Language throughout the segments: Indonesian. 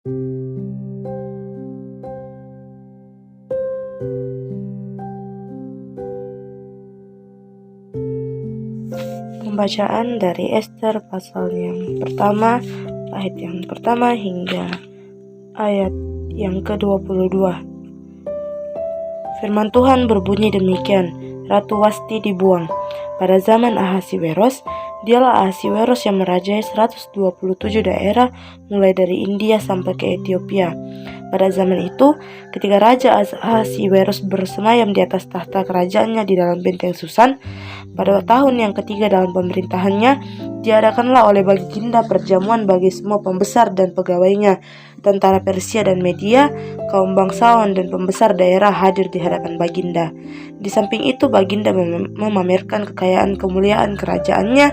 Pembacaan dari Ester pasal yang pertama, ayat yang pertama hingga ayat yang ke-22. Firman Tuhan berbunyi demikian, Ratu Wasti dibuang. Pada zaman Ahasiweros, dialah Ahasiweros yang merajai 127 daerah mulai dari India sampai ke Ethiopia. Pada zaman itu, ketika Raja Ahasiweros bersemayam di atas tahta kerajaannya di dalam benteng Susan, pada tahun yang ketiga dalam pemerintahannya, diadakanlah oleh Baginda perjamuan bagi semua pembesar dan pegawainya, tentara Persia dan Media, kaum bangsawan dan pembesar daerah hadir di hadapan Baginda. Di samping itu, Baginda memamerkan kekayaan kemuliaan kerajaannya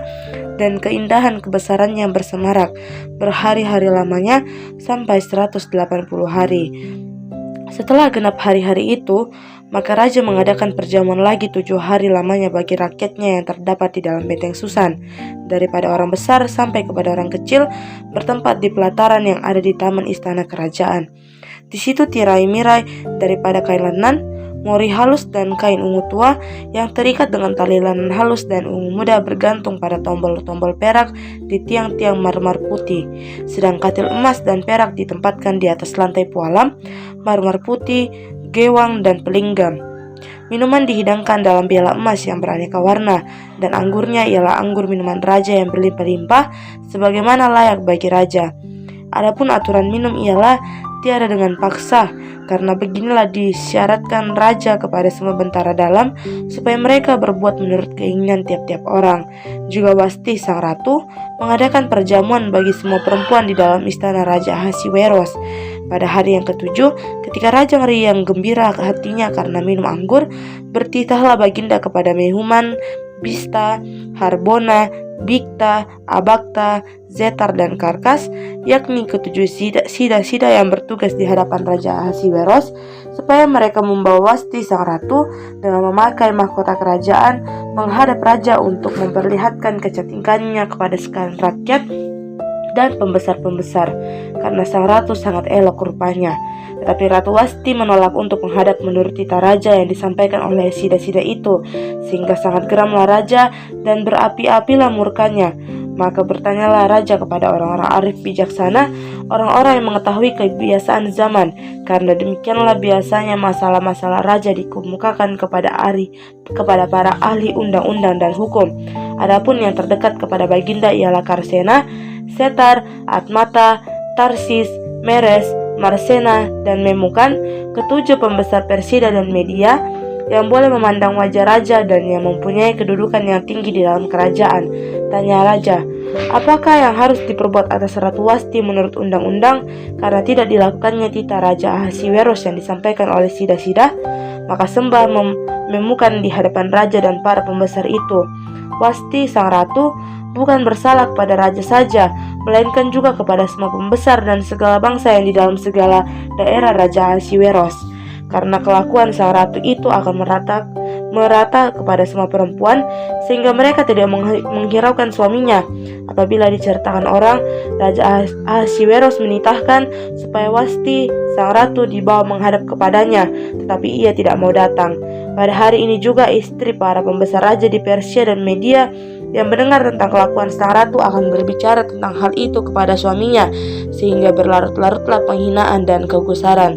dan keindahan kebesarannya yang bersemarak berhari-hari lamanya sampai 180 hari. Setelah genap hari-hari itu, maka Raja mengadakan perjamuan lagi 7 hari lamanya bagi rakyatnya yang terdapat di dalam benteng Susan, daripada orang besar sampai kepada orang kecil, bertempat di pelataran yang ada di taman istana kerajaan. Di situ tirai-mirai daripada kain lenan, mori halus dan kain ungu tua yang terikat dengan tali lenan halus dan ungu muda bergantung pada tombol-tombol perak di tiang-tiang marmer putih. Sedang katil emas dan perak ditempatkan di atas lantai pualam, marmer putih, gewang dan pelinggam. Minuman dihidangkan dalam piala emas yang beraneka warna, dan anggurnya ialah anggur minuman raja yang berlimpah-limpah sebagaimana layak bagi raja. Adapun aturan minum ialah tiada dengan paksa, karena beginilah disyaratkan raja kepada semua bentara dalam, supaya mereka berbuat menurut keinginan tiap-tiap orang. Juga Wasti sang ratu mengadakan perjamuan bagi semua perempuan di dalam istana Raja Ahasiweros. Pada hari yang ketujuh, ketika raja meriang gembira hatinya karena minum anggur, bertitahlah Baginda kepada Mehuman, Bista, Harbona, Bikta, Abakta, Zetar dan Karkas, yakni ketujuh sida-sida yang bertugas di hadapan Raja Ahasiweros, supaya mereka membawa Wasti sang ratu dengan memakai mahkota kerajaan menghadap raja untuk memperlihatkan kecantikannya kepada sekalian rakyat dan pembesar-pembesar, karena sang ratu sangat elok rupanya. Tetapi Ratu Wasti menolak untuk menghadap menurut titah raja yang disampaikan oleh sida-sida itu, sehingga sangat geramlah raja dan berapi-apilah murkanya. Maka bertanyalah raja kepada orang-orang arif bijaksana, orang-orang yang mengetahui kebiasaan zaman, karena demikianlah biasanya masalah-masalah raja dikemukakan kepada para ahli undang-undang dan hukum. Adapun yang terdekat kepada Baginda ialah Karsena, Setar, Atmata, Tarsis, Meres, Marsena, dan Memukan, ketujuh pembesar Persida dan Media, yang boleh memandang wajah raja dan yang mempunyai kedudukan yang tinggi di dalam kerajaan. Tanya raja, apakah yang harus diperbuat atas Ratu Wasti menurut undang-undang, karena tidak dilakukannya titah Raja Ahasiweros yang disampaikan oleh sida-sida? Maka sembah Memukan di hadapan raja dan para pembesar itu, Wasti sang ratu bukan bersalah kepada raja saja, melainkan juga kepada semua pembesar dan segala bangsa yang di dalam segala daerah Raja Ahasiweros. Karena kelakuan sang ratu itu akan merata kepada semua perempuan, sehingga mereka tidak menghiraukan suaminya. Apabila diceritakan orang, Raja Ahasiweros menitahkan supaya Wasti sang ratu dibawa menghadap kepadanya, tetapi ia tidak mau datang. Pada hari ini juga istri para pembesar raja di Persia dan Media yang mendengar tentang kelakuan sang ratu akan berbicara tentang hal itu kepada suaminya, sehingga berlarut-larutlah penghinaan dan kegusaran.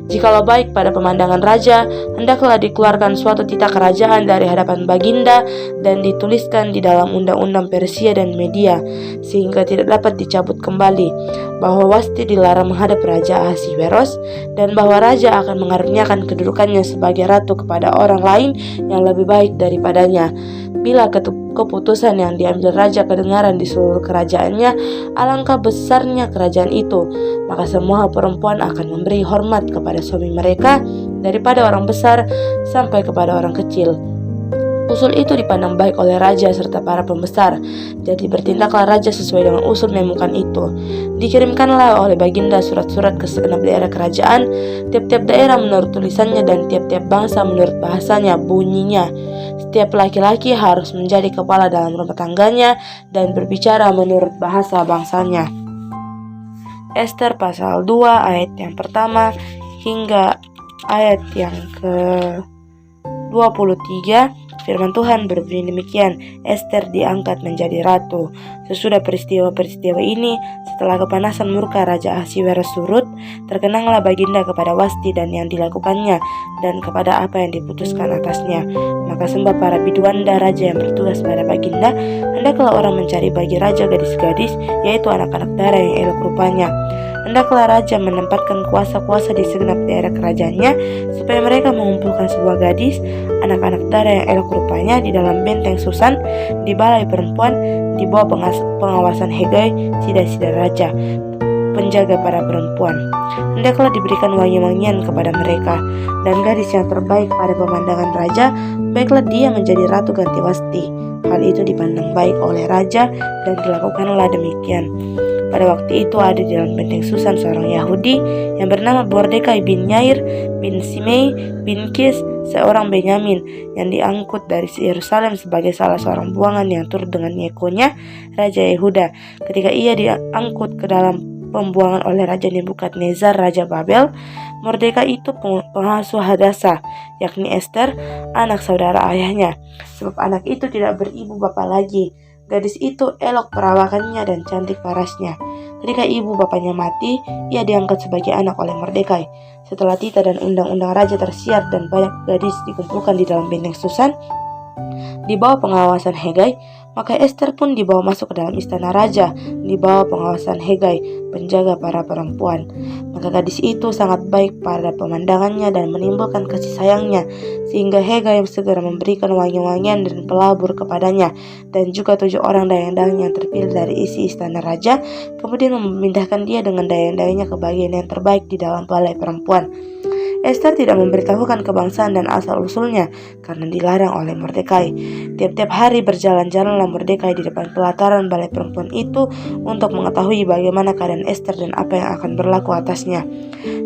Jikalau baik pada pemandangan raja, hendaklah dikeluarkan suatu titah kerajaan dari hadapan Baginda dan dituliskan di dalam undang-undang Persia dan Media, sehingga tidak dapat dicabut kembali, bahwa Wasti dilarang menghadap Raja Ahasiweros, dan bahwa raja akan mengaruniakan kedudukannya sebagai ratu kepada orang lain yang lebih baik daripadanya. Bila keputusan yang diambil raja kedengaran di seluruh kerajaannya, alangkah besarnya kerajaan itu, maka semua perempuan akan memberi hormat kepada suami mereka, daripada orang besar sampai kepada orang kecil. Usul itu dipandang baik oleh raja serta para pembesar. Jadi bertindaklah raja sesuai dengan usul Memukan itu. Dikirimkanlah oleh Baginda surat-surat ke segenap daerah kerajaan, tiap-tiap daerah menurut tulisannya dan tiap-tiap bangsa menurut bahasanya. Bunyinya, setiap laki-laki harus menjadi kepala dalam rumah tangganya dan berbicara menurut bahasa bangsanya. Ester pasal 2 ayat yang pertama hingga ayat yang ke-23, firman Tuhan berbunyi demikian, Ester diangkat menjadi ratu. Sesudah peristiwa-peristiwa ini, setelah kepanasan murka Raja Ahasiweros surut, terkenanglah Baginda kepada Wasti dan yang dilakukannya, dan kepada apa yang diputuskan atasnya. Maka sembah para biduanda raja yang bertugas pada Baginda, hendaklah orang mencari bagi raja gadis-gadis, yaitu anak-anak darah yang elok rupanya. Hendaklah raja menempatkan kuasa-kuasa di segenap daerah kerajaannya, supaya mereka mengumpulkan sebuah gadis, anak-anak darah yang elok rupanya di dalam benteng Susan, di balai perempuan, di bawah pengawasan Hegai, sida-sida raja, penjaga para perempuan. Hendaklah diberikan wangi-wangian kepada mereka, dan gadis yang terbaik pada pemandangan raja, baiklah dia menjadi ratu ganti Wasti. Hal itu dipandang baik oleh raja, dan dilakukanlah demikian. Pada waktu itu ada di dalam benteng Susan seorang Yahudi yang bernama Mordekai bin Yair bin Simei bin Kis, seorang Benyamin yang diangkut dari Yerusalem sebagai salah seorang buangan yang turut dengan Yekonya, Raja Yehuda. Ketika ia diangkut ke dalam pembuangan oleh Raja Nebukadnezar, Raja Babel, Mordekai itu pengasuh Hadasa, yakni Ester, anak saudara ayahnya, sebab anak itu tidak beribu bapa lagi. Gadis itu elok perawakannya dan cantik parasnya. Ketika ibu bapaknya mati, ia diangkat sebagai anak oleh Mordekai. Setelah titah dan undang-undang raja tersiar dan banyak gadis dikumpulkan di dalam benteng Susan, di bawah pengawasan Hegai, maka Ester pun dibawa masuk ke dalam istana raja, di bawah pengawasan Hegai, penjaga para perempuan. Maka gadis itu sangat baik pada pemandangannya dan menimbulkan kasih sayangnya, sehingga Hegai segera memberikan wangi-wangian dan pelabur kepadanya, dan juga 7 orang dayang-dayang yang terpilih dari isi istana raja, kemudian memindahkan dia dengan dayang-dayangnya ke bagian yang terbaik di dalam balai perempuan. Ester tidak memberitahukan kebangsaan dan asal-usulnya karena dilarang oleh Mordekai. Tiap-tiap hari berjalan-jalanlah Mordekai di depan pelataran balai perempuan itu untuk mengetahui bagaimana keadaan Ester dan apa yang akan berlaku atasnya.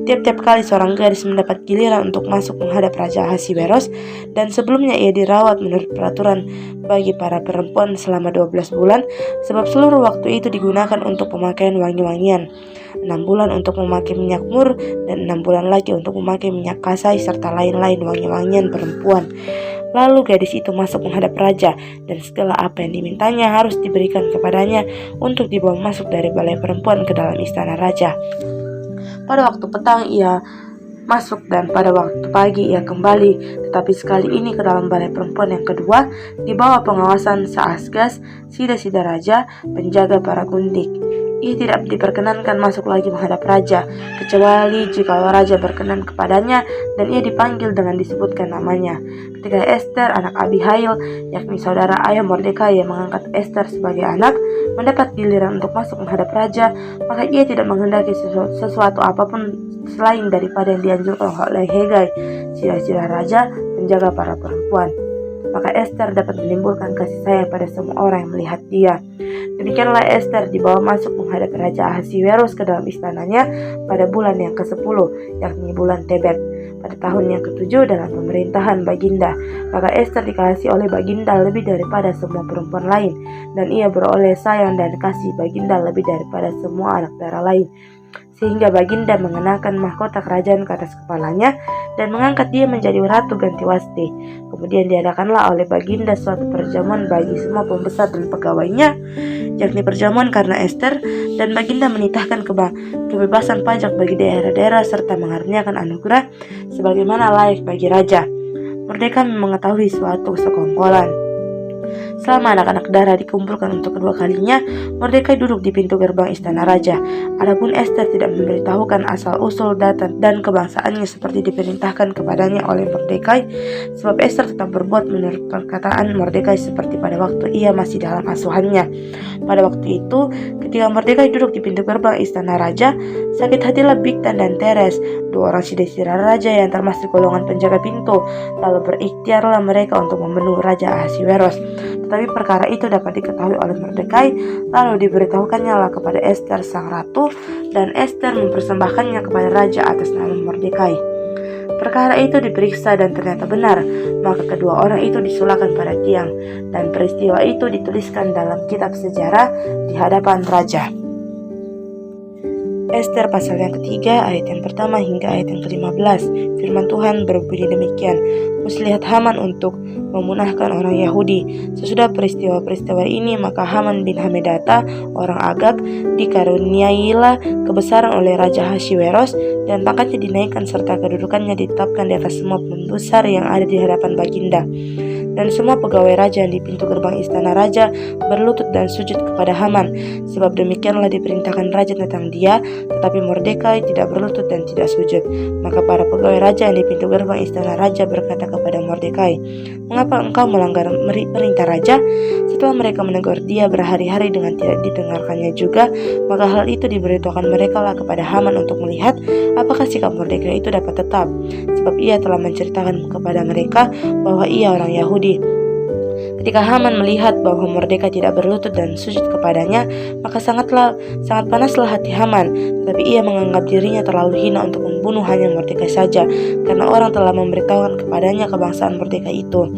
Tiap-tiap kali seorang gadis mendapat giliran untuk masuk menghadap Raja Ahasiweros, dan sebelumnya ia dirawat menurut peraturan bagi para perempuan selama 12 bulan, sebab seluruh waktu itu digunakan untuk pemakaian wangi-wangian. 6 bulan untuk memakai minyak mur, dan 6 bulan lagi untuk memakai minyak kasai serta lain-lain wangi-wangian perempuan. Lalu gadis itu masuk menghadap raja, dan segala apa yang dimintanya harus diberikan kepadanya untuk dibawa masuk dari balai perempuan ke dalam istana raja. Pada waktu petang ia masuk, dan pada waktu pagi ia kembali, tetapi sekali ini ke dalam balai perempuan yang kedua, di bawah pengawasan Saasgas, sida-sida raja, penjaga para gundik. Ia tidak diperkenankan masuk lagi menghadap raja, kecuali jika raja berkenan kepadanya dan ia dipanggil dengan disebutkan namanya. Ketika Ester, anak Abihail, yakni saudara ayah Mordekai yang mengangkat Ester sebagai anak, mendapat giliran untuk masuk menghadap raja, maka ia tidak menghendaki sesuatu apapun selain daripada yang dianjurkan oleh Hegai, sida-sida raja, penjaga para perempuan. Maka Ester dapat menimbulkan kasih sayang pada semua orang yang melihat dia. Demikianlah Ester dibawa masuk menghadap Raja Ahasiweros ke dalam istananya pada bulan yang ke-10, yakni bulan Tebet, pada tahun yang ke-7 dalam pemerintahan Baginda. Maka Ester dikasihi oleh Baginda lebih daripada semua perempuan lain, dan ia beroleh sayang dan kasih Baginda lebih daripada semua anak darah lain, sehingga Baginda mengenakan mahkota kerajaan ke atas kepalanya dan mengangkat dia menjadi ratu ganti Wasti. Kemudian diadakanlah oleh Baginda suatu perjamuan bagi semua pembesar dan pegawainya, yakni perjamuan karena Ester, dan Baginda menitahkan kebebasan pajak bagi daerah-daerah serta mengaruniakan anugerah sebagaimana layak bagi raja. Mordekai mengetahui suatu sekongkolan. Selama anak-anak darah dikumpulkan untuk kedua kalinya, Mordekai duduk di pintu gerbang istana raja. Adapun Ester tidak memberitahukan asal-usul dan kebangsaannya seperti diperintahkan kepadanya oleh Mordekai, sebab Ester tetap berbuat menurut perkataan Mordekai seperti pada waktu ia masih dalam asuhannya. Pada waktu itu, ketika Mordekai duduk di pintu gerbang istana raja, sakit hatilah Bigtan dan Teres, 2 orang sida-sida raja yang termasuk golongan penjaga pintu. Lalu berikhtiarlah mereka untuk membunuh Raja Ahasiweros. Tetapi perkara itu dapat diketahui oleh Mordekai, lalu diberitahukannya lah kepada Ester sang ratu, dan Ester mempersembahkannya kepada raja atas nama Mordekai. Perkara itu diperiksa dan ternyata benar, maka kedua orang itu disulahkan pada tiang, dan peristiwa itu dituliskan dalam kitab sejarah di hadapan raja. Ester pasal yang ketiga ayat yang pertama hingga ayat yang ke-15. Firman Tuhan berbunyi demikian. Muslihat Haman untuk memunahkan orang Yahudi. Sesudah peristiwa-peristiwa ini, maka Haman bin Hamedata, orang Agag, dikaruniailah kebesaran oleh Raja Ahasyeweros, dan pangkatnya dinaikkan serta kedudukannya ditetapkan di atas semua pembesar yang ada di hadapan baginda. Dan semua pegawai raja yang di pintu gerbang istana raja berlutut dan sujud kepada Haman, sebab demikianlah diperintahkan raja tentang dia. Tetapi Mordekai tidak berlutut dan tidak sujud. Maka para pegawai raja yang di pintu gerbang istana raja berkata kepada Mordekai, "Mengapa engkau melanggar perintah raja?" Setelah mereka menegur dia berhari-hari dengan tidak didengarkannya juga, maka hal itu diberitahukan mereka lah kepada Haman untuk melihat apakah sikap Mordekai itu dapat tetap, sebab ia telah menceritakan kepada mereka bahwa ia orang Yahudi. Ketika Haman melihat bahwa Mordekai tidak berlutut dan sujud kepadanya, maka sangat panaslah hati Haman. Tetapi ia menganggap dirinya terlalu hina untuk membunuh hanya Mordekai saja, karena orang telah memberitahukan kepadanya kebangsaan Mordekai itu.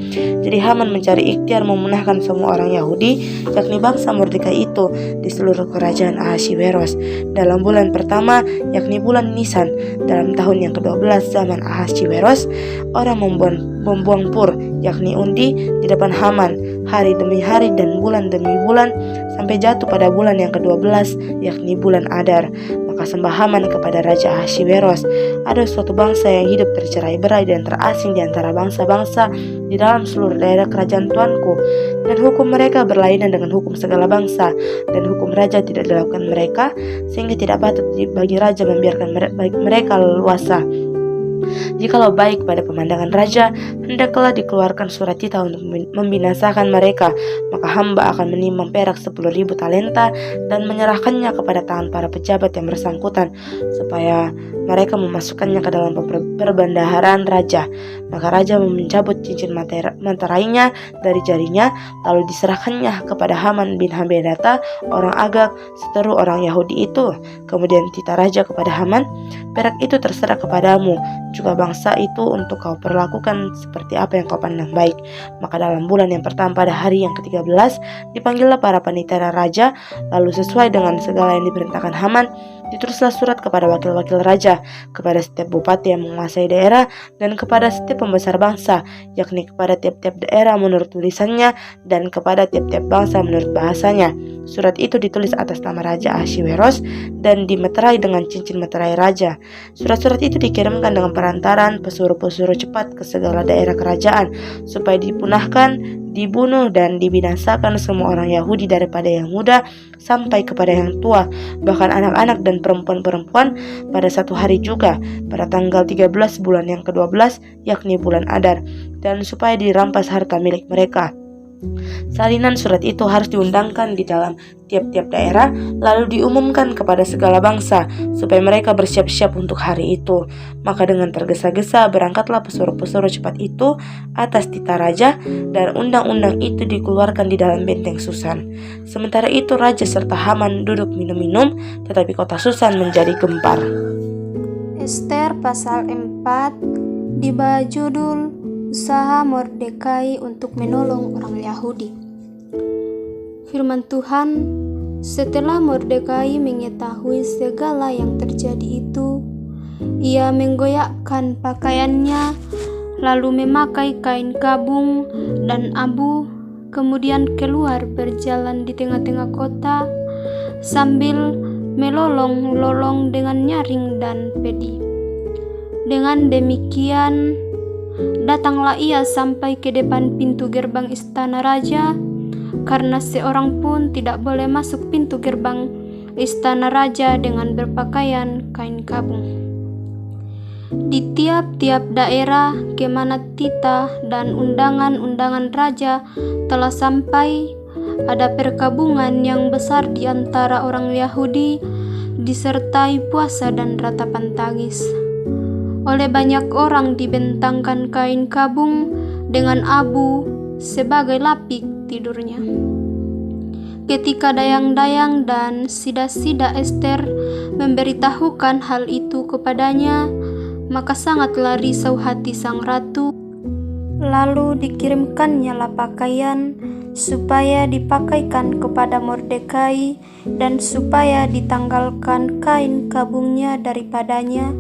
Jadi Haman mencari ikhtiar memunahkan semua orang Yahudi, yakni bangsa Mordekai itu, di seluruh kerajaan Ahasyeweros. Dalam bulan pertama, yakni bulan Nisan, dalam tahun yang ke-12 zaman Ahasyeweros, orang membuang pur, yakni undi, di depan Haman, hari demi hari dan bulan demi bulan, sampai jatuh pada bulan yang ke-12, yakni bulan Adar. Maka sembah Haman kepada Raja Ahasyeweros, ada suatu bangsa yang hidup tercerai-berai dan terasing di antara bangsa-bangsa di dalam seluruh daerah kerajaan Tuanku, dan hukum mereka berlainan dengan hukum segala bangsa, dan hukum raja tidak dilakukan mereka, sehingga tidak patut bagi raja membiarkan mereka leluasa. Jikalau baik pada pemandangan raja, hendaklah dikeluarkan surat titah untuk membinasakan mereka, maka hamba akan menimbang perak 10.000 talenta dan menyerahkannya kepada tangan para pejabat yang bersangkutan, supaya mereka memasukkannya ke dalam perbendaharaan raja. Maka raja mencabut cincin manterainya dari jarinya, lalu diserahkannya kepada Haman bin Hamedata, orang Agag, seteru orang Yahudi itu. Kemudian titah raja kepada Haman, "Perak itu terserah kepadamu, juga bangsa itu untuk kau perlakukan seperti apa yang kau pandang baik." Maka dalam bulan yang pertama pada hari yang ke-13, dipanggillah para panitera raja, lalu sesuai dengan segala yang diperintahkan Haman, ditulislah surat kepada wakil-wakil raja, kepada setiap bupati yang menguasai daerah, dan kepada setiap pembesar bangsa, yakni kepada tiap-tiap daerah menurut tulisannya, dan kepada tiap-tiap bangsa menurut bahasanya. Surat itu ditulis atas nama Raja Ahasyeweros dan dimeterai dengan cincin meterai raja. Surat-surat itu dikirimkan dengan perantaran pesuruh-pesuruh cepat ke segala daerah kerajaan, supaya dipunahkan, dibunuh, dan dibinasakan semua orang Yahudi daripada yang muda sampai kepada yang tua, bahkan anak-anak dan perempuan-perempuan, pada satu hari juga, pada tanggal 13 bulan yang ke-12, yakni bulan Adar, dan supaya dirampas harta milik mereka. Salinan surat itu harus diundangkan di dalam tiap-tiap daerah, lalu diumumkan kepada segala bangsa, supaya mereka bersiap-siap untuk hari itu. Maka dengan tergesa-gesa berangkatlah pesuruh-pesuruh cepat itu atas titah raja, dan undang-undang itu dikeluarkan di dalam benteng Susan. Sementara itu raja serta Haman duduk minum-minum, tetapi kota Susan menjadi gempar. Ester pasal 4 diberi judul Usaha Mordekai untuk menolong orang Yahudi. Firman Tuhan, setelah Mordekai mengetahui segala yang terjadi itu, ia menggoyahkan pakaiannya, lalu memakai kain kabung dan abu, kemudian keluar berjalan di tengah-tengah kota sambil melolong-lolong dengan nyaring dan pedi. Dengan demikian, datanglah ia sampai ke depan pintu gerbang istana raja, karena seorang pun tidak boleh masuk pintu gerbang istana raja dengan berpakaian kain kabung. Di tiap-tiap daerah kemana titah dan undangan-undangan raja telah sampai, ada perkabungan yang besar di antara orang Yahudi, disertai puasa dan ratapan tangis. Oleh banyak orang dibentangkan kain kabung dengan abu sebagai lapik tidurnya. Ketika dayang-dayang dan sida-sida Ester memberitahukan hal itu kepadanya, maka sangatlah risau hati sang ratu. Lalu dikirimkannya pakaian, supaya dipakaikan kepada Mordekai dan supaya ditanggalkan kain kabungnya daripadanya,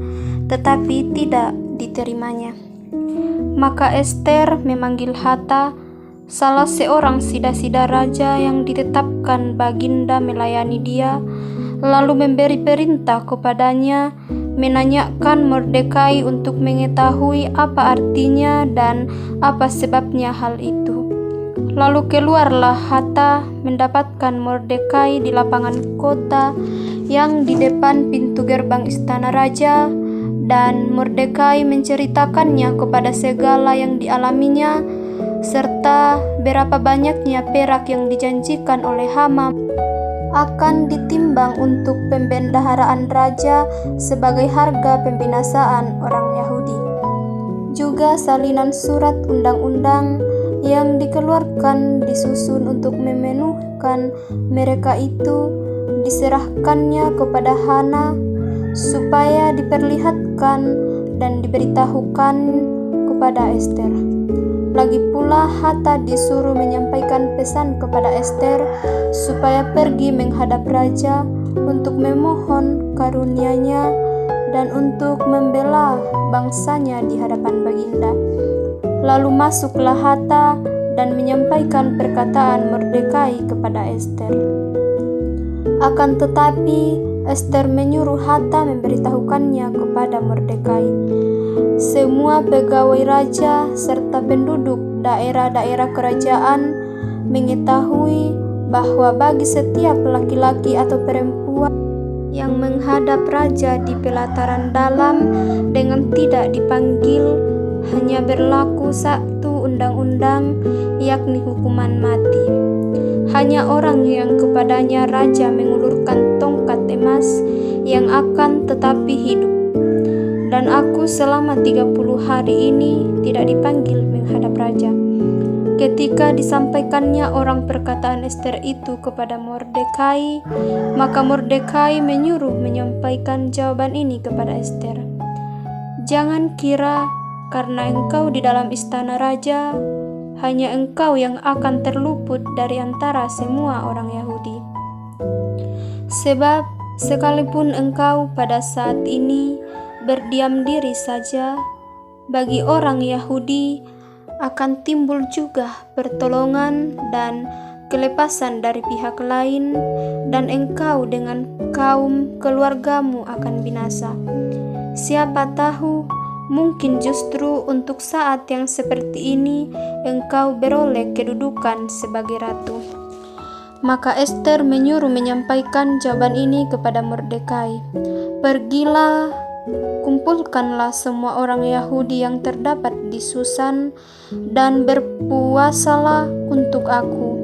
tetapi tidak diterimanya. Maka Ester memanggil Hata, salah seorang sida-sida raja yang ditetapkan baginda melayani dia, lalu memberi perintah kepadanya menanyakan Mordekai untuk mengetahui apa artinya dan apa sebabnya hal itu. Lalu keluarlah Hata mendapatkan Mordekai di lapangan kota yang di depan pintu gerbang istana raja, dan Mordekai menceritakannya kepada segala yang dialaminya, serta berapa banyaknya perak yang dijanjikan oleh Haman akan ditimbang untuk pembendaharaan raja sebagai harga pembinasaan orang Yahudi. Juga salinan surat undang-undang yang dikeluarkan disusun untuk memenuhkan mereka itu diserahkannya kepada Hana supaya diperlihatkan dan diberitahukan kepada Ester. Lagi pula Hata disuruh menyampaikan pesan kepada Ester supaya pergi menghadap raja untuk memohon karunia-Nya dan untuk membela bangsanya di hadapan baginda. Lalu masuklah Hata dan menyampaikan perkataan Mordekai kepada Ester. Akan tetapi Ester menyuruh Hata memberitahukannya kepada Mordekai. Semua pegawai raja serta penduduk daerah-daerah kerajaan mengetahui bahwa bagi setiap laki-laki atau perempuan yang menghadap raja di pelataran dalam dengan tidak dipanggil, hanya berlaku satu undang-undang, yakni hukuman mati. Hanya orang yang kepadanya raja mengulurkan tongkat emas yang akan tetapi hidup. Dan aku selama 30 hari ini tidak dipanggil menghadap raja. Ketika disampaikannya orang perkataan Ester itu kepada Mordekai, maka Mordekai menyuruh menyampaikan jawaban ini kepada Ester. Jangan kira karena engkau di dalam istana raja, hanya engkau yang akan terluput dari antara semua orang Yahudi. Sebab sekalipun engkau pada saat ini berdiam diri saja, bagi orang Yahudi akan timbul juga pertolongan dan kelepasan dari pihak lain, dan engkau dengan kaum keluargamu akan binasa. Siapa tahu, mungkin justru untuk saat yang seperti ini engkau beroleh kedudukan sebagai ratu. Maka Ester menyuruh menyampaikan jawaban ini kepada Mordekai. Pergilah, kumpulkanlah semua orang Yahudi yang terdapat di Susan dan berpuasalah untuk aku.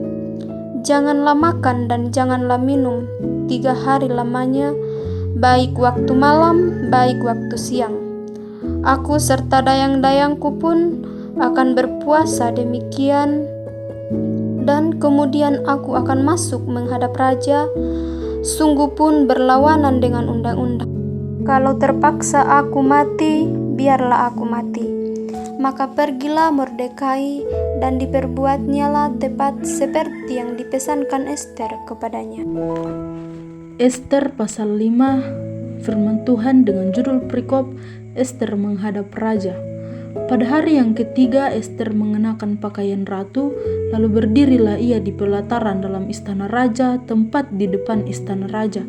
Janganlah makan dan janganlah minum 3 hari lamanya, baik waktu malam, baik waktu siang. Aku serta dayang-dayangku pun akan berpuasa demikian, dan kemudian aku akan masuk menghadap raja, sungguh pun berlawanan dengan undang-undang. Kalau terpaksa aku mati, biarlah aku mati. Maka pergilah Mordekai dan diperbuatnyalah tepat seperti yang dipesankan Ester kepadanya. Ester pasal 5, firman Tuhan dengan judul perikop Ester menghadap raja. Pada hari yang ketiga Ester mengenakan pakaian ratu, lalu berdirilah ia di pelataran dalam istana raja, tempat di depan istana raja.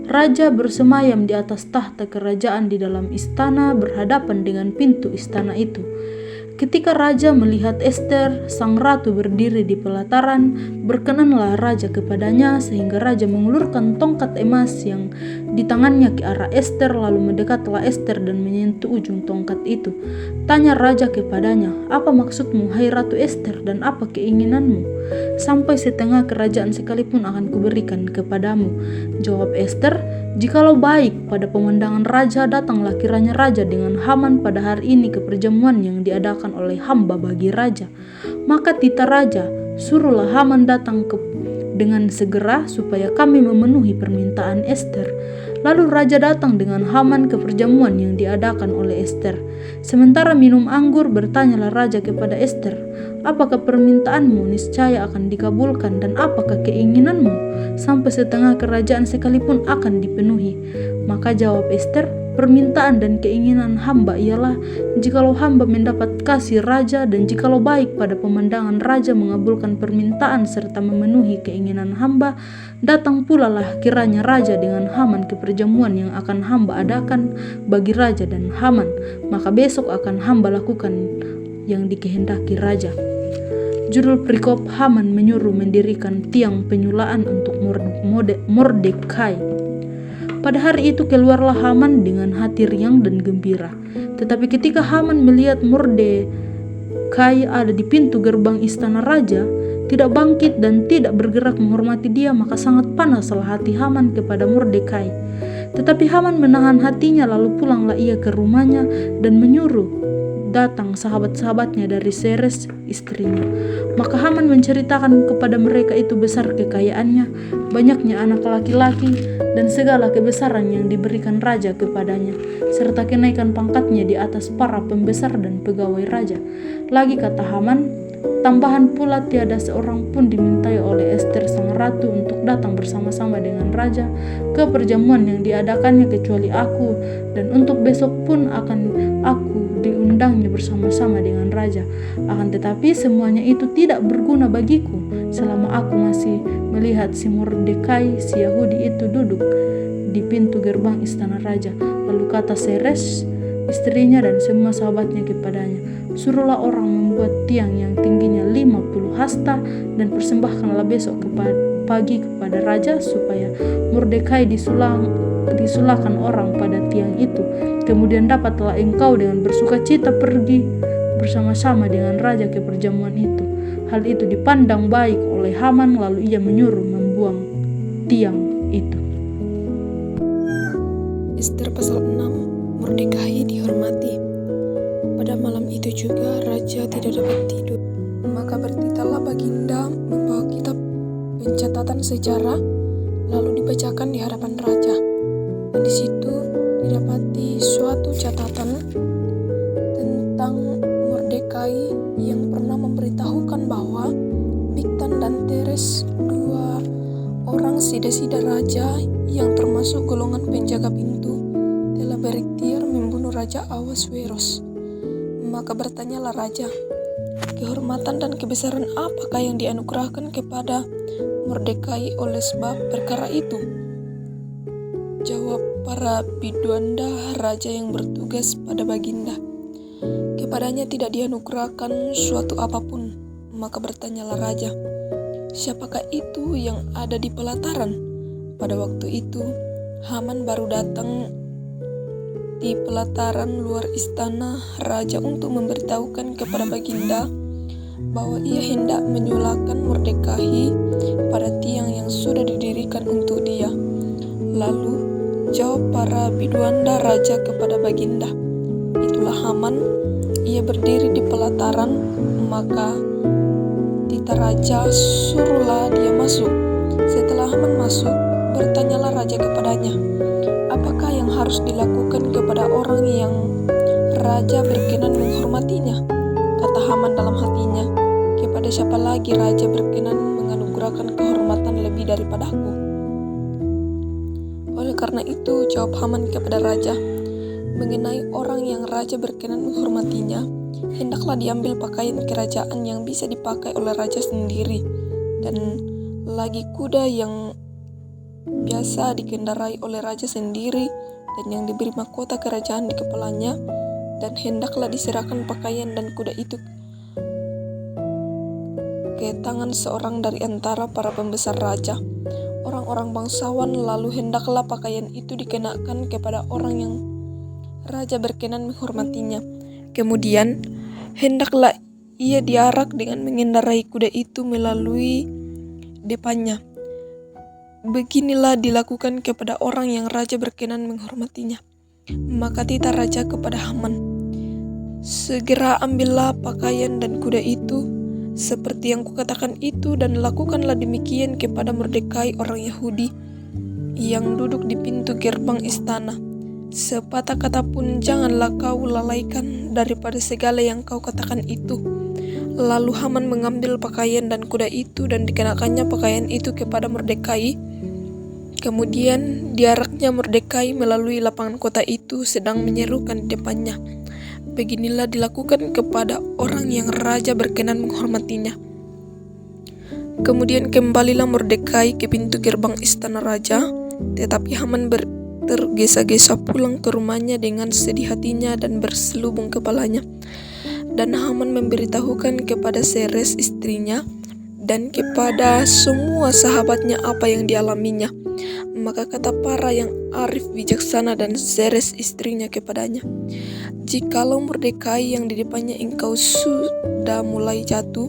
Raja bersemayam di atas tahta kerajaan di dalam istana berhadapan dengan pintu istana itu. Ketika raja melihat Ester, sang ratu berdiri di pelataran, berkenanlah raja kepadanya sehingga raja mengulurkan tongkat emas yang di tangannya ke arah Ester, lalu mendekatlah Ester dan menyentuh ujung tongkat itu. Tanya raja kepadanya, "Apa maksudmu, hai Ratu Ester, dan apa keinginanmu? Sampai setengah kerajaan sekalipun akan kuberikan kepadamu." Jawab Ester, "Jikalau baik pada pemandangan raja, datanglah kiranya raja dengan Haman pada hari ini ke perjamuan yang diadakan oleh hamba bagi raja." Maka titah raja, "Suruhlah Haman datang dengan segera supaya kami memenuhi permintaan Ester." Lalu raja datang dengan Haman ke perjamuan yang diadakan oleh Ester. Sementara minum anggur, bertanyalah raja kepada Ester, apakah permintaanmu niscaya akan dikabulkan dan apakah keinginanmu sampai setengah kerajaan sekalipun akan dipenuhi? Maka jawab Ester, permintaan dan keinginan hamba ialah jikalau hamba mendapat kasih raja dan jikalau baik pada pemandangan raja mengabulkan permintaan serta memenuhi keinginan hamba, datang pula lah kiranya raja dengan Haman ke perjamuan yang akan hamba adakan bagi raja dan Haman, maka besok akan hamba lakukan yang dikehendaki raja. Judul perikop, Haman menyuruh mendirikan tiang penyulaan untuk Mordekai. Pada hari itu keluarlah Haman dengan hati riang dan gembira. Tetapi ketika Haman melihat Mordekai ada di pintu gerbang istana raja, tidak bangkit dan tidak bergerak menghormati dia, maka sangat panaslah hati Haman kepada Mordekai. Tetapi Haman menahan hatinya, lalu pulanglah ia ke rumahnya dan menyuruh datang sahabat-sahabatnya dari Zeres istrinya. Maka Haman menceritakan kepada mereka itu besar kekayaannya, banyaknya anak laki-laki, dan segala kebesaran yang diberikan raja kepadanya, serta kenaikan pangkatnya di atas para pembesar dan pegawai raja. Lagi kata Haman, tambahan pula tiada seorang pun dimintai oleh Ester sang ratu untuk datang bersama-sama dengan raja ke perjamuan yang diadakannya kecuali aku, dan untuk besok pun akan aku diundangnya bersama-sama dengan raja. Akan tetapi semuanya itu tidak berguna bagiku selama aku masih melihat si Mordekai si Yahudi itu duduk di pintu gerbang istana raja. Lalu kata Zeres istrinya dan semua sahabatnya kepadanya, suruhlah orang membuat tiang yang tingginya 50 hasta dan persembahkanlah besok pagi kepada raja supaya Mordekai disulahkan orang pada tiang itu. Kemudian dapatlah engkau dengan bersuka cita pergi bersama-sama dengan raja ke perjamuan itu. Hal itu dipandang baik oleh Haman, lalu ia menyuruh membuang tiang itu. Ester pasal 6. Mordekai dihormati. Pada malam itu juga raja tidak dapat tidur. Maka bertitahlah baginda membawa kitab pencatatan sejarah, lalu dibacakan di hadapan raja. Dan di situ didapati suatu catatan tentang Mordekai yang pernah memberitahukan bahwa Bigtan dan Teres, dua orang sida-sida raja yang termasuk golongan penjaga pintu, telah berikhtiar membunuh Raja Ahasweros. Maka bertanyalah raja, kehormatan dan kebesaran apakah yang dianugerahkan kepada Mordekai oleh sebab perkara itu? Jawab para biduanda raja yang bertugas pada baginda, kepadanya tidak dianugerahkan suatu apapun. Maka bertanyalah raja, siapakah itu yang ada di pelataran? Pada waktu itu Haman baru datang di pelataran luar istana raja untuk memberitahukan kepada baginda bahwa ia hendak menyulahkan Mordekai pada tiang yang sudah didirikan untuk dia. Lalu jawab para biduanda raja kepada baginda, itulah Haman, ia berdiri di pelataran. Maka tita raja, suruhlah dia masuk. Setelah Haman masuk, bertanyalah raja kepadanya, apakah yang harus dilakukan kepada orang yang raja berkenan menghormatinya? Kata Haman dalam hatinya, kepada siapa lagi raja berkenan menganugerahkan kehormatan lebih daripadaku? Oleh karena itu jawab Haman kepada raja, mengenai orang yang raja berkenan menghormatinya, hendaklah diambil pakaian kerajaan yang bisa dipakai oleh raja sendiri, dan lagi kuda yang biasa dikendarai oleh raja sendiri, dan yang diberi mahkota kerajaan di kepalanya, dan hendaklah diserahkan pakaian dan kuda itu ke tangan seorang dari antara para pembesar raja, orang-orang bangsawan. Lalu hendaklah pakaian itu dikenakan kepada orang yang raja berkenan menghormatinya. Kemudian hendaklah ia diarak dengan mengendarai kuda itu melalui depannya. Beginilah dilakukan kepada orang yang raja berkenan menghormatinya. Maka titah raja kepada Haman, segera ambillah pakaian dan kuda itu seperti yang kukatakan itu, dan lakukanlah demikian kepada Mordekai orang Yahudi. yang duduk di pintu gerbang istana, sepatah kata pun janganlah kau lalaikan daripada segala yang kau katakan itu. Lalu Haman mengambil pakaian dan kuda itu dan dikenakannya pakaian itu kepada Mordekai. Kemudian diaraknya Mordekai melalui lapangan kota itu sedang menyerukan di depannya, "Beginilah dilakukan kepada orang yang raja berkenan menghormatinya." Kemudian kembalilah Mordekai ke pintu gerbang istana raja, tetapi Haman tergesa-gesa pulang ke rumahnya dengan sedih hatinya dan berselubung kepalanya. Dan Haman memberitahukan kepada Zeres istrinya dan kepada semua sahabatnya apa yang dialaminya. Maka kata para yang arif bijaksana dan Zeres istrinya kepadanya, "Jikalau Mordekai yang di depannya engkau sudah mulai jatuh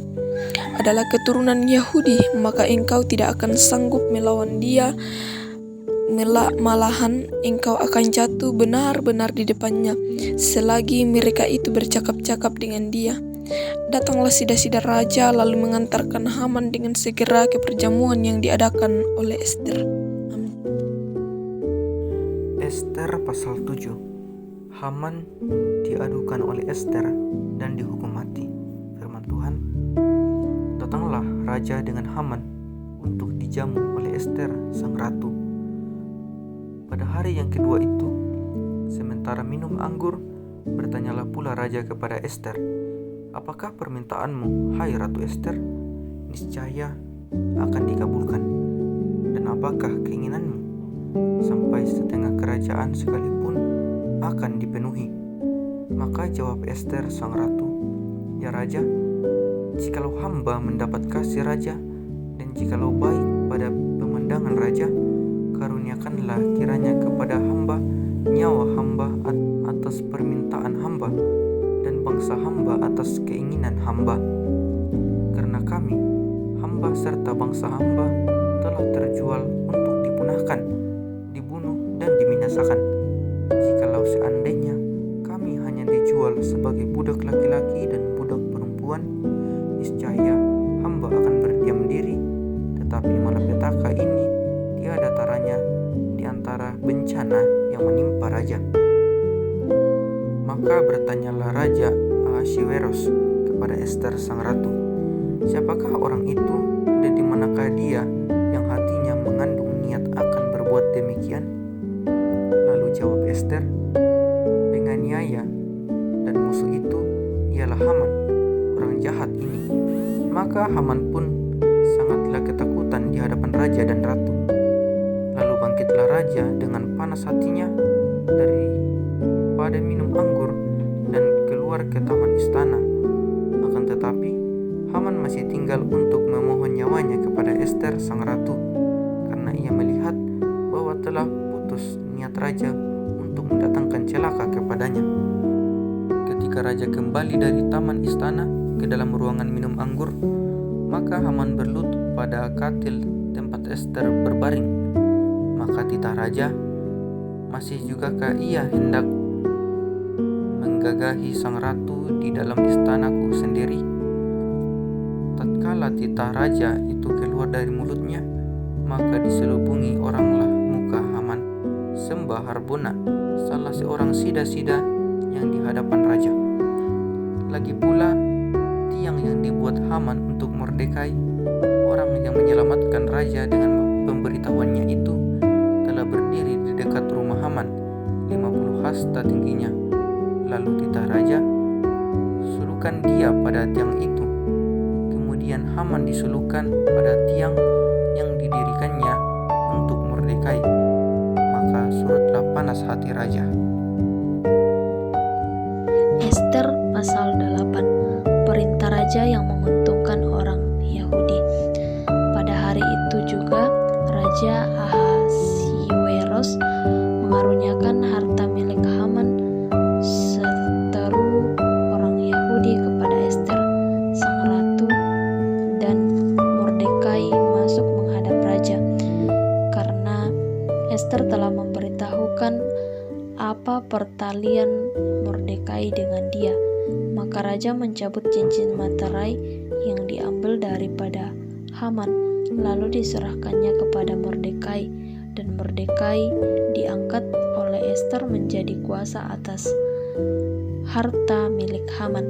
adalah keturunan Yahudi, maka engkau tidak akan sanggup melawan dia. Malahan engkau akan jatuh benar-benar di depannya selagi mereka itu bercakap-cakap dengan dia." Datanglah sida-sida raja lalu mengantarkan Haman dengan segera ke perjamuan yang diadakan oleh Ester. Amin. Ester pasal 7. Haman diadukan oleh Ester dan dihukum mati. Firman Tuhan, datanglah raja dengan Haman untuk dijamu oleh Ester sang ratu. Pada hari yang kedua itu, sementara minum anggur, bertanyalah pula raja kepada Ester, "Apakah permintaanmu, hai Ratu Ester? Niscaya akan dikabulkan. Dan apakah keinginanmu? Sampai setengah kerajaan sekalipun akan dipenuhi." Maka jawab Ester sang ratu, "Ya raja, jikalau hamba mendapat kasih raja, dan jikalau baik pada pemandangan raja, karuniakanlah kiranya kepada hamba nyawa hamba atas permintaan hamba, dan bangsa hamba atas keinginan hamba. Karena kami, hamba serta bangsa hamba, telah terjual untuk dipunahkan, dibunuh dan dibinasakan. Jikalau seandainya kami hanya dijual sebagai budak laki-laki dan budak perempuan, niscaya hamba akan berdiam diri, tetapi malapetaka ini tiada taranya di antara bencana yang menimpa raja." Maka bertanyalah Raja Ahasiweros kepada Ester sang ratu, "Siapakah orang itu dan di manakah dia yang hatinya mengandung niat akan berbuat demikian?" Lalu jawab Ester, "Penganiaya dan musuh itu ialah Haman, orang jahat ini." Maka Haman pun sangatlah ketakutan di hadapan raja dan ratu. Lalu bangkitlah raja dengan panas hatinya daripada minum anggur dan keluar ke taman istana. Akan tetapi Haman masih tinggal untuk memohon nyawanya kepada Ester sang ratu, karena ia melihat bahwa telah putus niat raja untuk mendatangkan celaka kepadanya. Ketika raja kembali dari taman istana ke dalam ruangan minum anggur, maka Haman berlutut pada katil tempat Ester berbaring. Maka titah raja, "Masih jugakah ia hendak menggagahi sang ratu di dalam istanaku sendiri?" Tatkala titah raja itu keluar dari mulutnya, maka diselubungi oranglah muka Haman, Sembah Harbona, salah seorang sida-sida yang di hadapan raja. Lagi pula tiang yang dibuat Haman untuk Mordekai, orang yang menyelamatkan raja dengan pemberitahuannya itu, telah berdiri di dekat rumah Haman, 50 hasta tingginya. Lalu titah raja, "Sulukan dia pada tiang itu." Kemudian Haman disulukan pada tiang yang didirikannya untuk Mordekai. Maka surutlah panas hati raja. Ester pasal 8. Perintah raja yang menguntungkan orang Yahudi. Pada hari itu juga Raja Ahasiweros mengaruniakan harta milik Haman seteru orang Yahudi kepada Ester sang ratu, dan Mordekai masuk menghadap raja karena Ester telah memberitahukan apa pertalian Mordekai dengan dia. Maka raja mencabut cincin materai yang diambil daripada Haman, lalu diserahkannya kepada Mordekai, dan Mordekai diangkat oleh Ester menjadi kuasa atas harta milik Haman.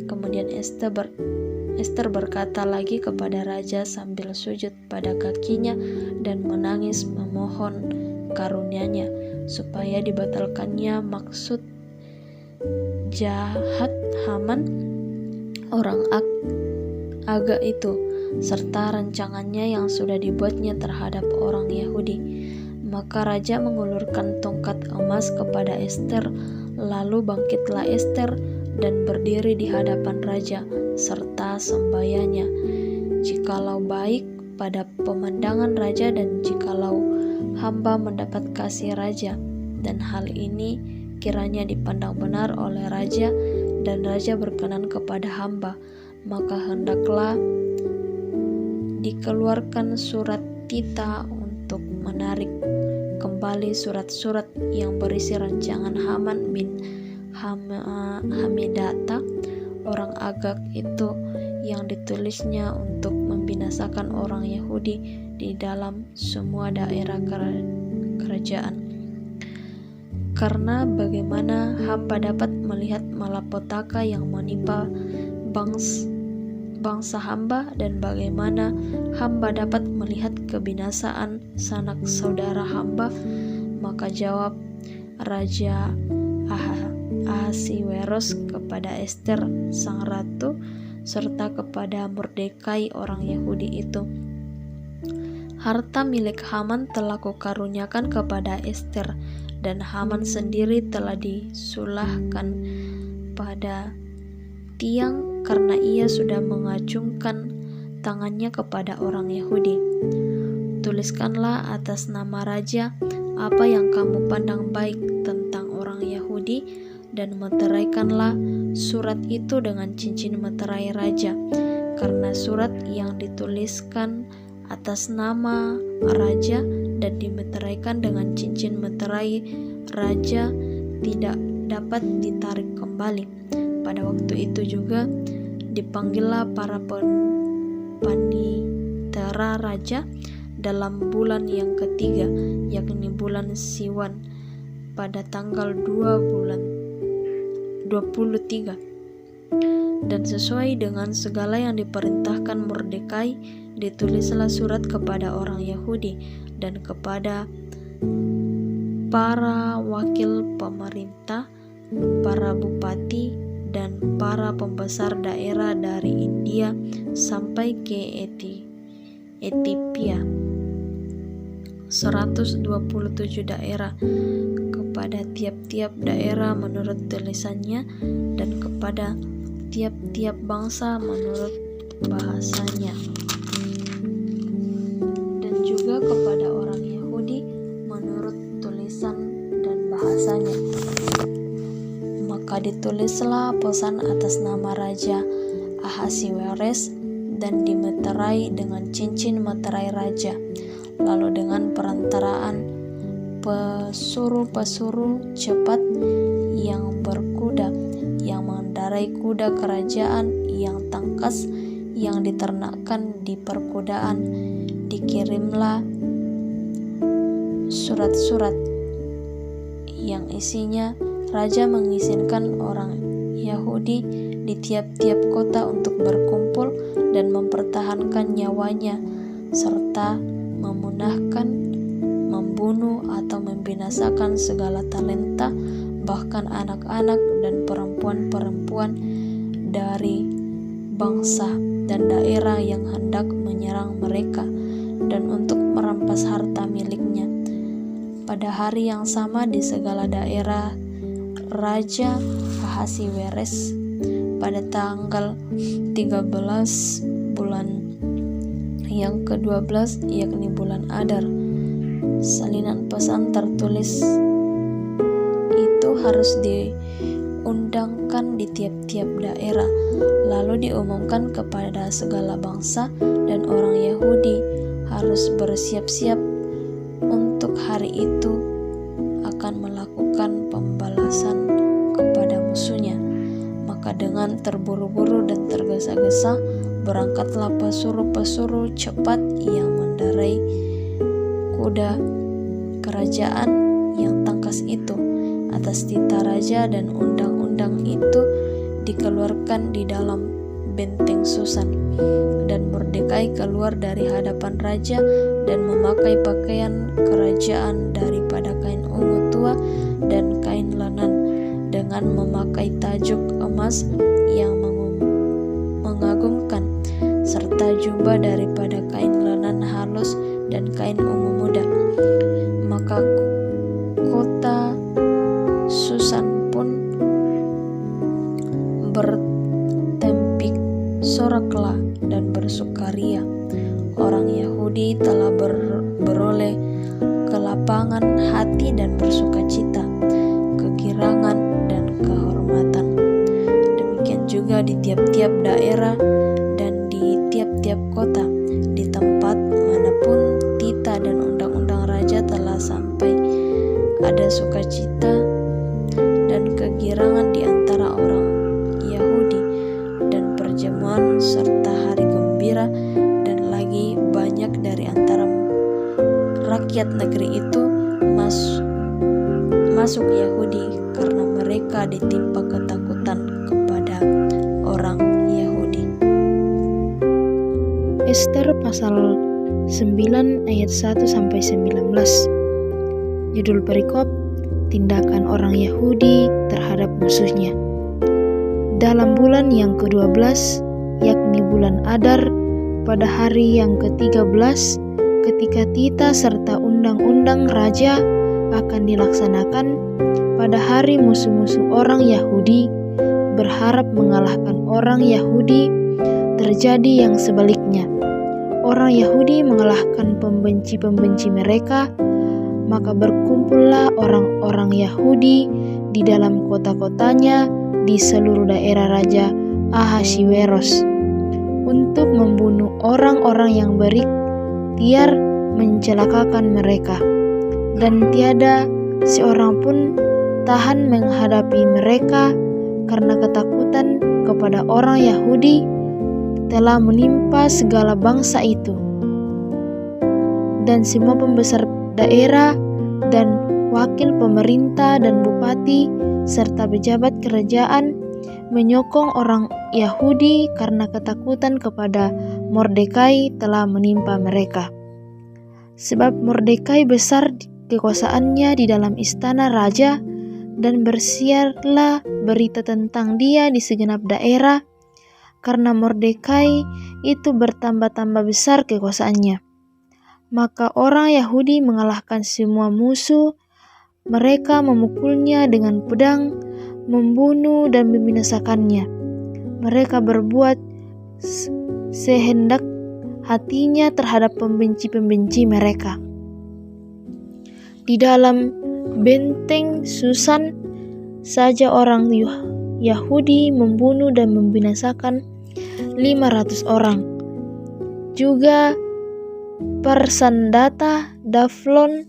Kemudian Ester berkata lagi kepada raja sambil sujud pada kakinya dan menangis memohon karunia-Nya supaya dibatalkannya maksud jahat Haman orang Agag itu serta rancangannya yang sudah dibuatnya terhadap orang Yahudi. Maka raja mengulurkan tongkat emas kepada Ester, lalu bangkitlah Ester dan berdiri di hadapan raja serta sembayanya. Jikalau baik pada pemandangan raja dan jikalau hamba mendapat kasih raja, dan hal ini kiranya dipandang benar oleh raja dan raja berkenan kepada hamba, maka hendaklah dikeluarkan surat tita untuk menarik kembali surat-surat yang berisi rancangan Haman bin Hamedata orang Agag itu yang ditulisnya untuk membinasakan orang Yahudi di dalam semua daerah kerajaan. Karena bagaimana hamba dapat melihat malapetaka yang menimpa bangsa hamba, dan bagaimana hamba dapat melihat kebinasaan sanak saudara hamba, maka jawab Raja Ahasiweros kepada Ester sang ratu serta kepada Mordekai orang Yahudi itu, harta milik Haman telah kukaruniakan kepada Ester, dan Haman sendiri telah disulahkan pada tiang karena ia sudah mengacungkan tangannya kepada orang Yahudi. Tuliskanlah atas nama raja apa yang kamu pandang baik tentang orang Yahudi, dan meteraikanlah surat itu dengan cincin meterai raja, karena surat yang dituliskan atas nama raja dan dimeteraikan dengan cincin meterai raja tidak dapat ditarik kembali. Pada waktu itu juga dipanggillah para panitera raja dalam bulan yang ketiga, yakni bulan Siwan, pada tanggal 2 bulan 23. Dan sesuai dengan segala yang diperintahkan Mordekai, ditulislah surat kepada orang Yahudi dan kepada para wakil pemerintah, para bupati, dan para pembesar daerah dari India sampai ke Ethiopia, 127 daerah, kepada tiap-tiap daerah menurut tulisannya, dan kepada tiap-tiap bangsa menurut bahasanya, dan juga kepada orang Yahudi menurut tulisan dan bahasanya. Maka ditulislah pesan atas nama Raja Ahasiweros dan dimeterai dengan cincin meterai raja. Lalu dengan perantaraan pesuruh-pesuruh cepat yang berkuda, yang mengendarai kuda kerajaan yang tangkas, yang diternakkan di perkudaan, dikirimlah surat-surat yang isinya raja mengizinkan orang Yahudi di tiap-tiap kota untuk berkumpul dan mempertahankan nyawanya, serta memunahkan, membunuh atau membinasakan segala talenta, bahkan anak-anak dan perempuan-perempuan dari bangsa dan daerah yang hendak menyerang mereka, dan untuk merampas harta miliknya. Pada hari yang sama di segala daerah Raja Ahasiweros pada tanggal 13 bulan yang ke-12, yakni bulan Adar, salinan pesan tertulis itu harus diundangkan di tiap-tiap daerah, lalu diumumkan kepada segala bangsa, dan orang Yahudi harus bersiap-siap untuk hari itu akan melakukan pembalasan kepada musuhnya. Maka dengan terburu-buru dan tergesa-gesa berangkatlah pesuruh-pesuruh cepat yang mengendarai kuda kerajaan yang tangkas itu atas titah raja, dan undang-undang itu dikeluarkan di dalam benteng Susan. Dan Mordekai keluar dari hadapan raja dan memakai pakaian kerajaan daripada kain ungu tua dan kain lenan, dengan memakai tajuk emas yang mengagumkan, serta jubah daripada kain lenan halus dan kain ungu muda. Maka kota Susan pun bertempik soraklah dan bersukaria. Orang Yahudi telah beroleh kelapangan hati dan bersukacita, kegirangan dan kehormatan. Demikian juga di tiap-tiap daerah dan di tiap-tiap kota, di tempat manapun titah dan undang-undang raja telah sampai, ada sukacita dan kegirangan di antara orang Yahudi, dan perjamuan serta hari gembira, dan lagi banyak dari antara rakyat negeri itu masuk Yahudi, karena mereka ditimpa ketakutan kepada orang Yahudi. Ester pasal 9 ayat 1-19. Judul perikop: tindakan orang Yahudi terhadap musuhnya. Dalam bulan yang ke-12, yakni bulan Adar, pada hari yang ke-13, ketika titah serta undang-undang raja akan dilaksanakan, pada hari musuh-musuh orang Yahudi berharap mengalahkan orang Yahudi, terjadi yang sebaliknya. Orang Yahudi mengalahkan pembenci-pembenci mereka, maka berkumpullah orang-orang Yahudi di dalam kota-kotanya di seluruh daerah Raja Ahasiweros untuk membunuh orang-orang yang berikhtiar mencelakakan mereka, dan tiada seorang pun tahan menghadapi mereka, karena ketakutan kepada orang Yahudi telah menimpa segala bangsa itu. Dan semua pembesar daerah dan wakil pemerintah dan bupati serta pejabat kerajaan menyokong orang Yahudi, karena ketakutan kepada Mordekai telah menimpa mereka. Sebab Mordekai besar kekuasaannya di dalam istana raja, dan bersiarlah berita tentang dia di segenap daerah, karena Mordekai itu bertambah-tambah besar kekuasaannya. Maka orang Yahudi mengalahkan semua musuh, mereka memukulnya dengan pedang, membunuh dan membinasakannya. Mereka berbuat sehendak hatinya terhadap pembenci-pembenci mereka. Di dalam benteng Susan saja orang Yahudi membunuh dan membinasakan 500 orang. Juga Persandata, Davlon,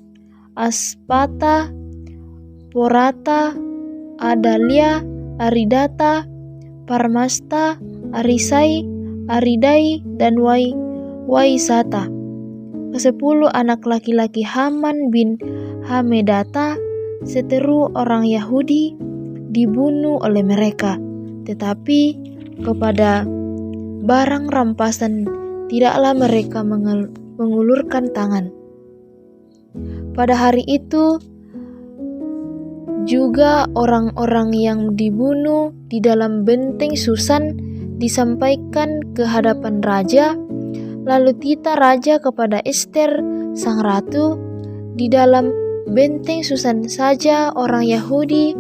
Aspata, Porata, Adalia, Aridata, Parmasta, Arisai, Aridai, dan Waisata. Ke-10 anak laki-laki Haman bin Hamedata, seteru orang Yahudi, dibunuh oleh mereka, tetapi kepada barang rampasan tidaklah mereka mengulurkan tangan. Pada hari itu juga orang-orang yang dibunuh di dalam benteng Susan disampaikan ke hadapan raja. Lalu titah raja kepada Ester sang ratu, di dalam benteng Susan saja orang Yahudi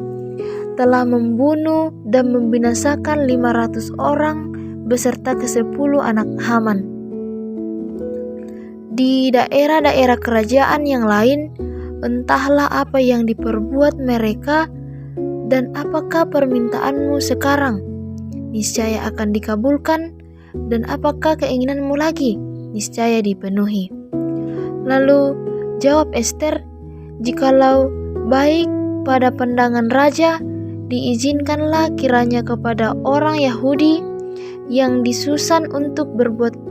telah membunuh dan membinasakan 500 orang beserta ke-10 anak Haman. Di daerah-daerah kerajaan yang lain, entahlah apa yang diperbuat mereka, dan apakah permintaanmu sekarang niscaya akan dikabulkan, dan apakah keinginanmu lagi niscaya dipenuhi. Lalu jawab Ester, jikalau baik pada pandangan raja, diizinkanlah kiranya kepada orang Yahudi yang di Susan untuk berbuat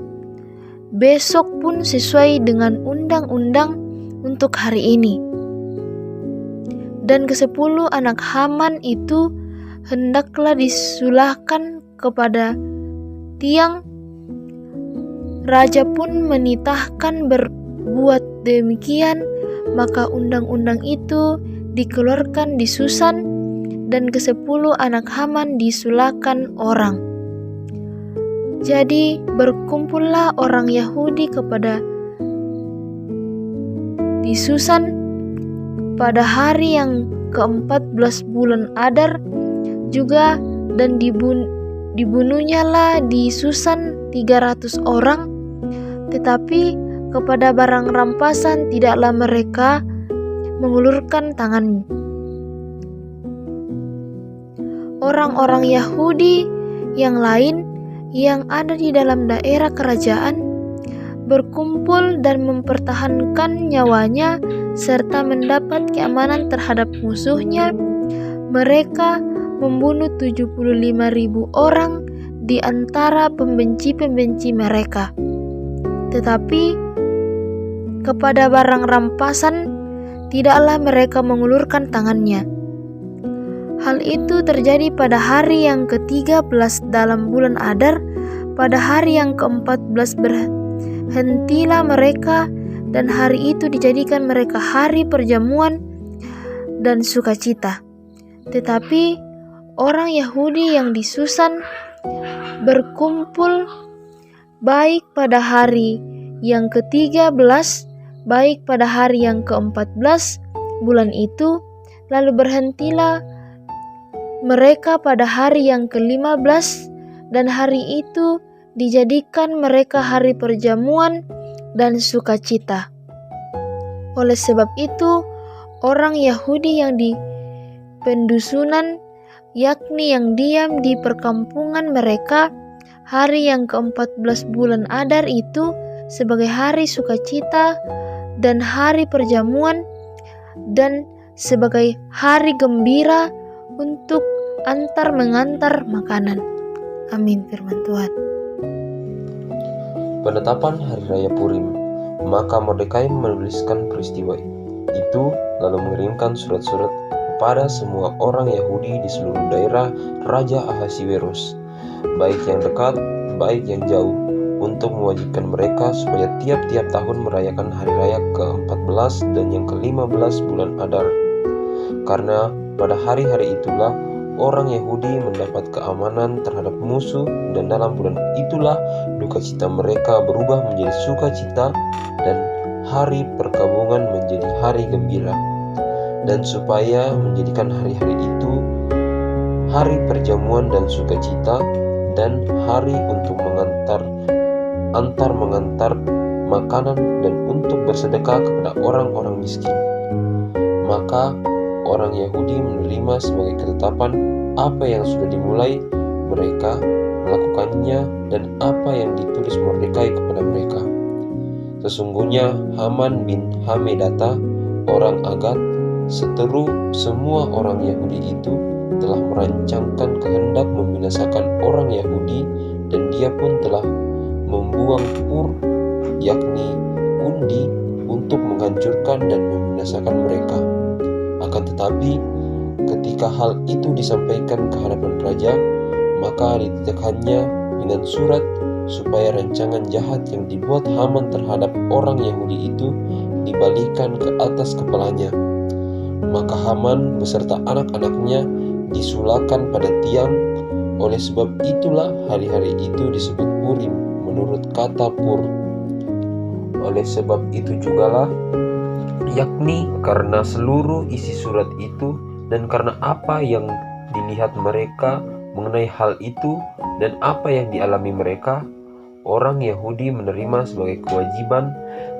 besok pun sesuai dengan undang-undang untuk hari ini, Dan ke-10 anak Haman itu hendaklah disulahkan kepada tiang. Raja pun menitahkan berbuat demikian, maka undang-undang itu dikeluarkan di Susan, dan ke-10 anak Haman disulahkan orang. Jadi berkumpullah orang Yahudi di Susan pada hari yang ke-14 bulan Adar juga, dan dibunuhnyalah di Susan 300 orang. Tetapi kepada barang rampasan tidaklah mereka mengulurkan tangan. Orang-orang Yahudi yang lain yang ada di dalam daerah kerajaan berkumpul dan mempertahankan nyawanya serta mendapat keamanan terhadap musuhnya. Mereka membunuh 75.000 orang di antara pembenci-pembenci mereka. Tetapi kepada barang rampasan tidaklah mereka mengulurkan tangannya. Hal itu terjadi pada hari yang ke-13 dalam bulan Adar. Pada hari yang ke-14 berhentilah mereka, dan hari itu dijadikan mereka hari perjamuan dan sukacita. Tetapi orang Yahudi yang di Susan berkumpul baik pada hari yang ke-13, baik pada hari yang ke-14 bulan itu, lalu berhentilah mereka pada hari yang ke-15, dan hari itu dijadikan mereka hari perjamuan dan sukacita. Oleh sebab itu, orang Yahudi yang di pendusunan, yakni yang diam di perkampungan mereka, hari yang ke-14 bulan Adar itu sebagai hari sukacita dan hari perjamuan, dan sebagai hari gembira untuk antar mengantar makanan. Amin, firman Tuhan. Penetapan Hari Raya Purim. Maka Mordekai menuliskan peristiwa itu, lalu mengirimkan surat-surat kepada semua orang Yahudi di seluruh daerah Raja Ahasiweros, baik yang dekat, baik yang jauh, untuk mewajibkan mereka supaya tiap-tiap tahun merayakan hari raya ke-14 dan yang ke-15 bulan Adar. Karena pada hari-hari itulah orang Yahudi mendapat keamanan terhadap musuh, dan dalam bulan itulah duka cita mereka berubah menjadi sukacita dan hari perkabungan menjadi hari gembira. Dan supaya menjadikan hari-hari itu hari perjamuan dan sukacita dan hari untuk antar mengantar makanan dan untuk bersedekah kepada orang-orang miskin. Maka orang Yahudi menerima sebagai ketetapan apa yang sudah dimulai mereka melakukannya dan apa yang ditulis Mordekai kepada mereka. Sesungguhnya Haman bin Hamedata, orang Agag, seteru semua orang Yahudi itu, telah merancangkan kehendak membinasakan orang Yahudi, dan dia pun telah membuang Pur, yakni undi, untuk menghancurkan dan membinasakan mereka. Akan tetapi, ketika hal itu disampaikan ke hadapan raja, maka dititahkannya dengan surat supaya rancangan jahat yang dibuat Haman terhadap orang Yahudi itu dibalikan ke atas kepalanya. Maka Haman beserta anak-anaknya disulahkan pada tiang. Oleh sebab itulah hari-hari itu disebut Purim menurut kata Pur. Oleh sebab itu jugalah, yakni karena seluruh isi surat itu dan karena apa yang dilihat mereka mengenai hal itu dan apa yang dialami mereka, orang Yahudi menerima sebagai kewajiban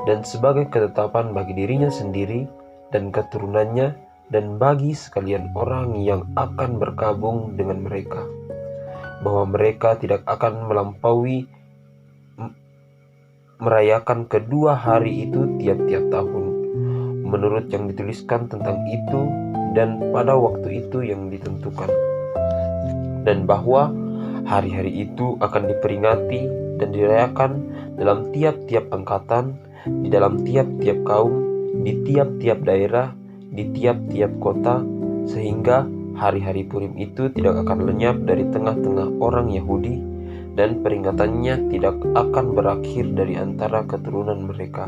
dan sebagai ketetapan bagi dirinya sendiri dan keturunannya dan bagi sekalian orang yang akan berkabung dengan mereka, bahwa mereka tidak akan melampaui merayakan kedua hari itu tiap-tiap tahun, menurut yang dituliskan tentang itu dan pada waktu itu yang ditentukan, dan bahwa hari-hari itu akan diperingati dan dirayakan dalam tiap-tiap angkatan, di dalam tiap-tiap kaum, di tiap-tiap daerah, di tiap-tiap kota, sehingga hari-hari Purim itu tidak akan lenyap dari tengah-tengah orang Yahudi, dan peringatannya tidak akan berakhir dari antara keturunan mereka.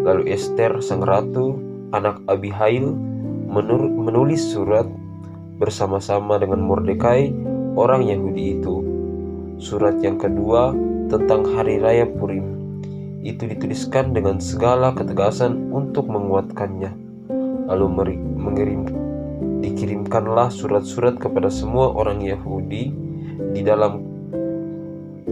Lalu Ester sang ratu, anak Abihail, menulis surat bersama-sama dengan Mordekai, orang Yahudi itu. Surat yang kedua tentang hari raya Purim itu dituliskan dengan segala ketegasan untuk menguatkannya. Lalu dikirimkanlah surat-surat kepada semua orang Yahudi di dalam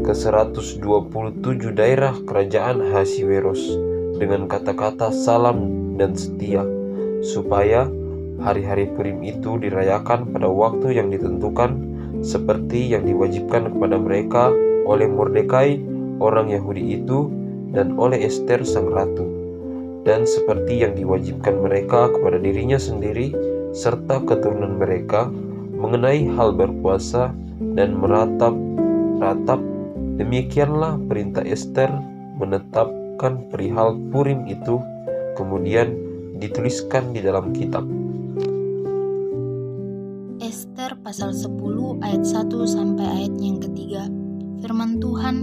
ke-127 daerah kerajaan Ahasiweros dengan kata-kata salam dan setia, supaya hari-hari Purim itu dirayakan pada waktu yang ditentukan seperti yang diwajibkan kepada mereka oleh Mordekai orang Yahudi itu dan oleh Ester sang ratu, dan seperti yang diwajibkan mereka kepada dirinya sendiri serta keturunan mereka mengenai hal berpuasa dan meratap. Demikianlah perintah Ester menetapkan perihal Purim itu, kemudian dituliskan di dalam kitab. Ester pasal 10 ayat 1 sampai ayatnya yang ketiga. Firman Tuhan,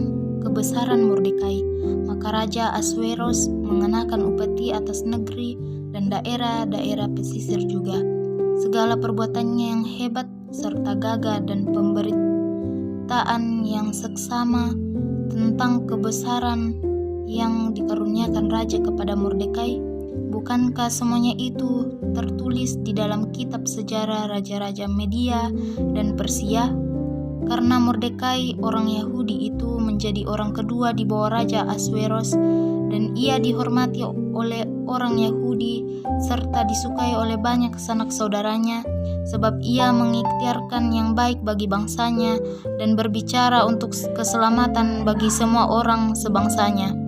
kebesaran Mordekai. Maka Raja Ahasweros mengenakan upeti atas negeri dan daerah-daerah pesisir juga. Segala perbuatannya yang hebat serta gagah dan pemberitaan yang seksama tentang kebesaran yang dikaruniakan Raja kepada Mordekai. Bukankah semuanya itu tertulis di dalam kitab sejarah raja-raja Media dan Persia? Karena Mordekai orang Yahudi itu menjadi orang kedua di bawah Raja Ahasweros, dan ia dihormati oleh orang Yahudi serta disukai oleh banyak sanak saudaranya, sebab ia mengikhtiarkan yang baik bagi bangsanya dan berbicara untuk keselamatan bagi semua orang sebangsanya.